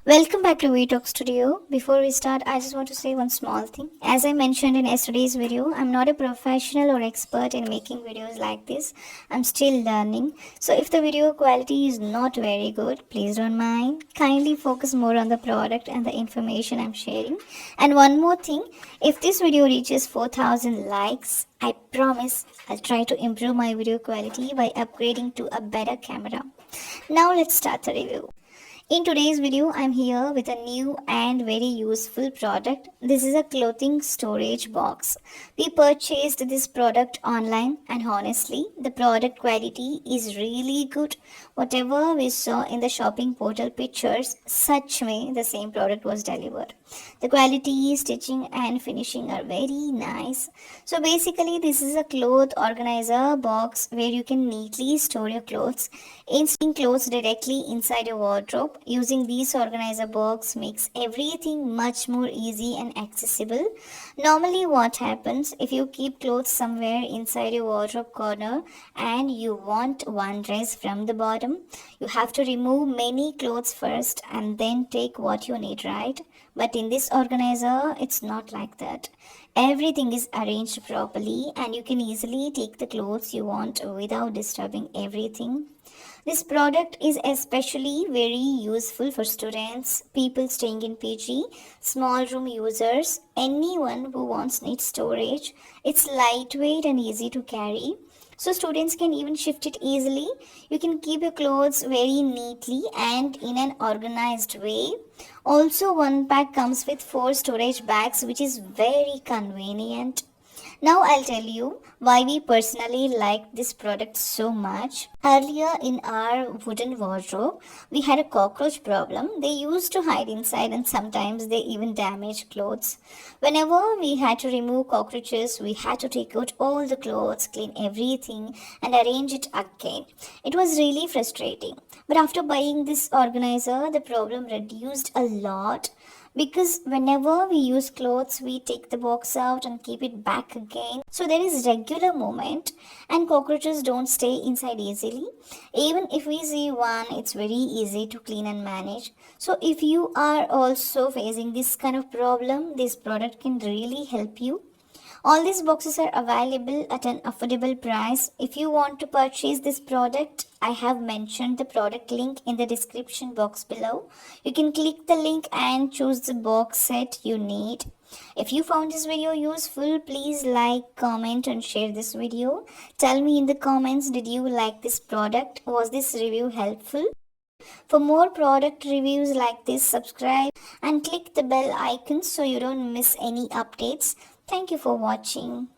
Welcome back to VTalk Studio. Before we start, I just want to say one small thing. As I mentioned in yesterday's video, I'm not a professional or expert in making videos like this. I'm still learning. So if the video quality is not very good, please don't mind. Kindly focus more on the product and the information I'm sharing. And one more thing, if this video reaches 4,000 likes, I promise I'll try to improve my video quality by upgrading to a better camera. Now let's start the review. In today's video, I'm here with a new and very useful product. This is a clothing storage box. We purchased this product online and honestly, the product quality is really good. Whatever we saw in the shopping portal pictures, such way the same product was delivered. The quality, stitching and finishing are very nice. So basically, this is a cloth organizer box where you can neatly store your clothes. Installing clothes directly inside your wardrobe using this organizer box makes everything much more easy and accessible. Normally what happens if you keep clothes somewhere inside your wardrobe corner and you want one dress from the bottom, you have to remove many clothes first and then take what you need, right? But in this organizer, it's not like that. Everything is arranged properly and you can easily take the clothes you want without disturbing everything. This product is especially very useful for students, people staying in PG, small room users, anyone who wants neat storage. It's lightweight and easy to carry. So students can even shift it easily. You can keep your clothes very neatly and in an organized way. Also, one pack comes with 4 storage bags, which is very convenient. Now I'll tell you why we personally like this product so much. Earlier in our wooden wardrobe, we had a cockroach problem. They used to hide inside and sometimes they even damaged clothes. Whenever we had to remove cockroaches, we had to take out all the clothes, clean everything and arrange it again. It was really frustrating. But after buying this organizer, the problem reduced a lot because whenever we use clothes we take the box out and keep it back again, so there is regular movement and cockroaches don't stay inside easily. Even if we see one, it's very easy to clean and manage. So if you are also facing this kind of problem, this product can really help you. All these boxes are available at an affordable price. If you want to purchase this product, I have mentioned the product link in the description box below. You can click the link and choose the box set you need. If you found this video useful, please like, comment and share this video. Tell me in the comments, did you like this product? Was this review helpful? For more product reviews like this, subscribe and click the bell icon so you don't miss any updates. Thank you for watching.